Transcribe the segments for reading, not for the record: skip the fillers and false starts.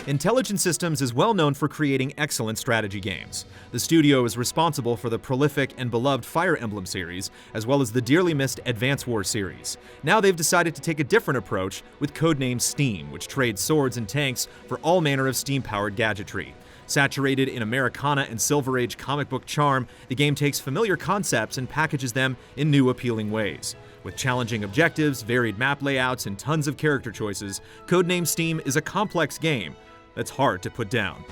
Intelligent Systems is well known for creating excellent strategy games. The studio is responsible for the prolific and beloved Fire Emblem series, as well as the dearly missed Advance Wars series. Now they've decided to take a different approach with codenamed S.T.E.A.M, which trades swords and tanks for all manner of steam-powered gadgetry. Saturated in Americana and Silver Age comic book charm, the game takes familiar concepts and packages them in new appealing ways. With challenging objectives, varied map layouts, and tons of character choices, codenamed S.T.E.A.M is a complex game that's hard to put down.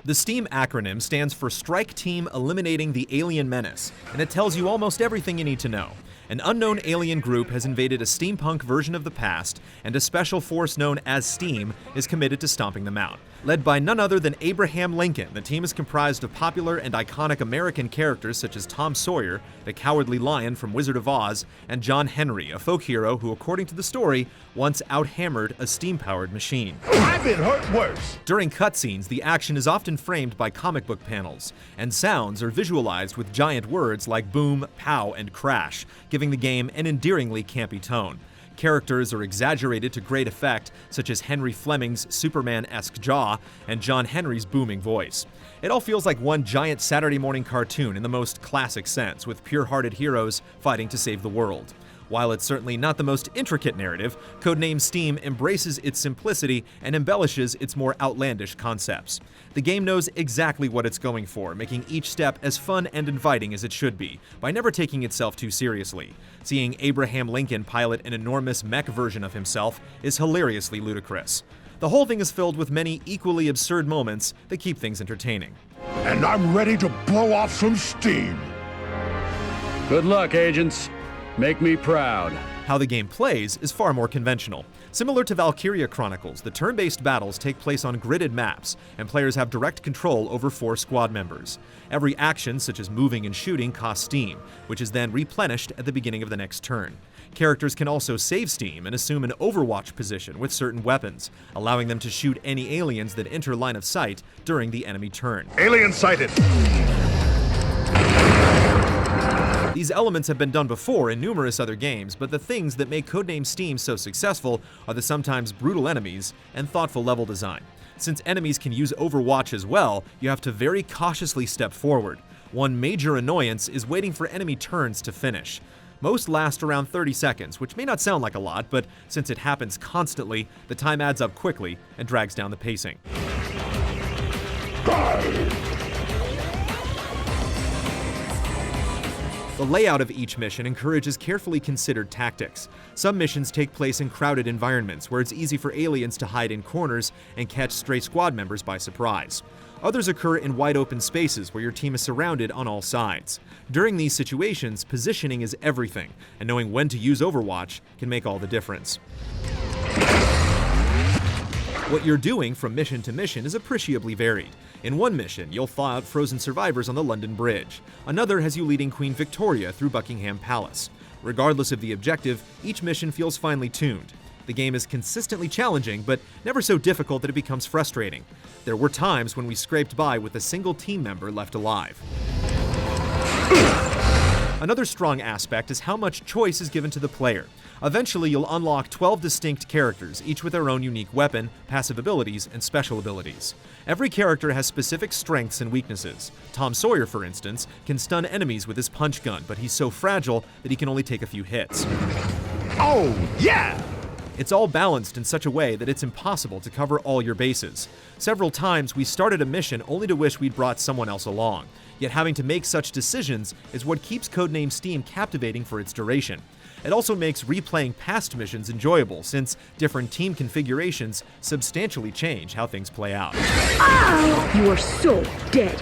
The S.T.E.A.M acronym stands for Strike Team Eliminating the Alien Menace, and it tells you almost everything you need to know. An unknown alien group has invaded a steampunk version of the past, and a special force known as S.T.E.A.M is committed to stomping them out. Led by none other than Abraham Lincoln, the team is comprised of popular and iconic American characters such as Tom Sawyer, the Cowardly Lion from Wizard of Oz, and John Henry, a folk hero who, according to the story, once out-hammered a steam-powered machine. I've been hurt worse! During cutscenes, the action is often framed by comic book panels, and sounds are visualized with giant words like boom, pow, and crash, giving the game an endearingly campy tone. Characters are exaggerated to great effect, such as Henry Fleming's Superman-esque jaw and John Henry's booming voice. It all feels like one giant Saturday morning cartoon in the most classic sense, with pure-hearted heroes fighting to save the world. While it's certainly not the most intricate narrative, codenamed S.T.E.A.M embraces its simplicity and embellishes its more outlandish concepts. The game knows exactly what it's going for, making each step as fun and inviting as it should be, by never taking itself too seriously. Seeing Abraham Lincoln pilot an enormous mech version of himself is hilariously ludicrous. The whole thing is filled with many equally absurd moments that keep things entertaining. And I'm ready to blow off some steam! Good luck, agents. Make me proud. How the game plays is far more conventional. Similar to Valkyria Chronicles, the turn-based battles take place on gridded maps, and players have direct control over 4 squad members. Every action, such as moving and shooting, costs steam, which is then replenished at the beginning of the next turn. Characters can also save steam and assume an overwatch position with certain weapons, allowing them to shoot any aliens that enter line of sight during the enemy turn. Alien sighted! These elements have been done before in numerous other games, but the things that make codenamed S.T.E.A.M so successful are the sometimes brutal enemies and thoughtful level design. Since enemies can use Overwatch as well, you have to very cautiously step forward. One major annoyance is waiting for enemy turns to finish. Most last around 30 seconds, which may not sound like a lot, but since it happens constantly, the time adds up quickly and drags down the pacing. The layout of each mission encourages carefully considered tactics. Some missions take place in crowded environments where it's easy for aliens to hide in corners and catch stray squad members by surprise. Others occur in wide open spaces where your team is surrounded on all sides. During these situations, positioning is everything, and knowing when to use Overwatch can make all the difference. What you're doing from mission to mission is appreciably varied. In one mission, you'll thaw out frozen survivors on the London Bridge. Another has you leading Queen Victoria through Buckingham Palace. Regardless of the objective, each mission feels finely tuned. The game is consistently challenging, but never so difficult that it becomes frustrating. There were times when we scraped by with a single team member left alive. Another strong aspect is how much choice is given to the player. Eventually, you'll unlock 12 distinct characters, each with their own unique weapon, passive abilities, and special abilities. Every character has specific strengths and weaknesses. Tom Sawyer, for instance, can stun enemies with his punch gun, but he's so fragile that he can only take a few hits. Oh, yeah! It's all balanced in such a way that it's impossible to cover all your bases. Several times, we started a mission only to wish we'd brought someone else along. Yet having to make such decisions is what keeps codenamed S.T.E.A.M captivating for its duration. It also makes replaying past missions enjoyable, since different team configurations substantially change how things play out. Ow! You are so dead.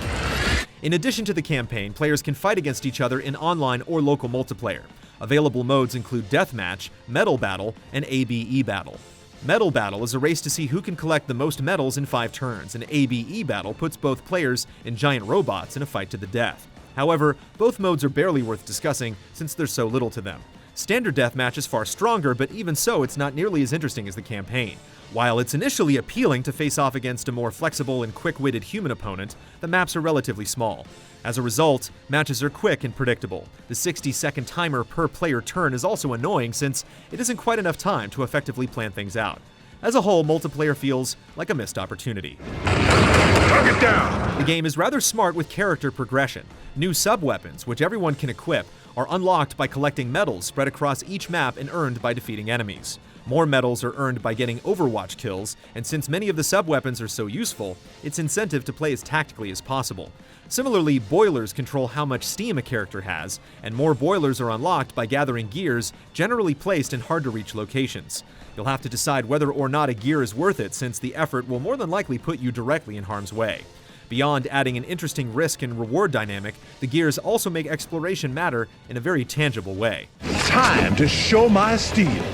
In addition to the campaign, players can fight against each other in online or local multiplayer. Available modes include Deathmatch, Medal Battle, and ABE Battle. Medal Battle is a race to see who can collect the most medals in 5 turns, and ABE Battle puts both players and giant robots in a fight to the death. However, both modes are barely worth discussing since there's so little to them. Standard Deathmatch is far stronger, but even so, it's not nearly as interesting as the campaign. While it's initially appealing to face off against a more flexible and quick-witted human opponent, the maps are relatively small. As a result, matches are quick and predictable. The 60-second timer per player turn is also annoying since it isn't quite enough time to effectively plan things out. As a whole, multiplayer feels like a missed opportunity. Target down! The game is rather smart with character progression. New sub-weapons, which everyone can equip, are unlocked by collecting medals spread across each map and earned by defeating enemies. More medals are earned by getting Overwatch kills, and since many of the sub-weapons are so useful, it's incentive to play as tactically as possible. Similarly, boilers control how much steam a character has, and more boilers are unlocked by gathering gears generally placed in hard-to-reach locations. You'll have to decide whether or not a gear is worth it, since the effort will more than likely put you directly in harm's way. Beyond adding an interesting risk and reward dynamic, the gears also make exploration matter in a very tangible way. Time to show my steel.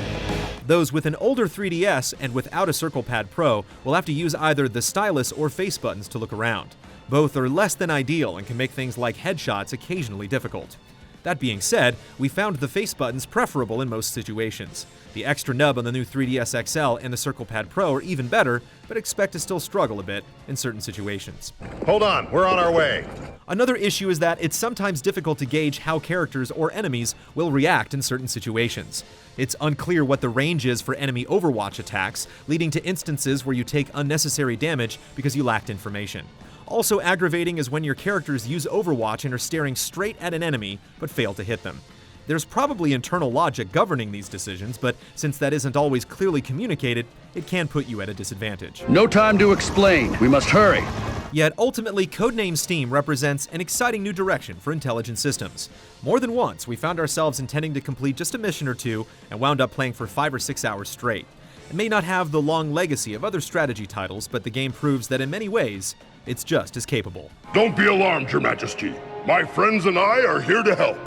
Those with an older 3DS and without a Circle Pad Pro will have to use either the stylus or face buttons to look around. Both are less than ideal and can make things like headshots occasionally difficult. That being said, we found the face buttons preferable in most situations. The extra nub on the new 3DS XL and the Circle Pad Pro are even better, but expect to still struggle a bit in certain situations. Hold on, we're on our way. Another issue is that it's sometimes difficult to gauge how characters or enemies will react in certain situations. It's unclear what the range is for enemy Overwatch attacks, leading to instances where you take unnecessary damage because you lacked information. Also aggravating is when your characters use Overwatch and are staring straight at an enemy, but fail to hit them. There's probably internal logic governing these decisions, but since that isn't always clearly communicated, it can put you at a disadvantage. No time to explain. We must hurry. Yet ultimately, codename S.T.E.A.M represents an exciting new direction for intelligent systems. More than once, we found ourselves intending to complete just a mission or two and wound up playing for 5 or 6 hours straight. It may not have the long legacy of other strategy titles, but the game proves that in many ways, it's just as capable. Don't be alarmed, Your Majesty. My friends and I are here to help.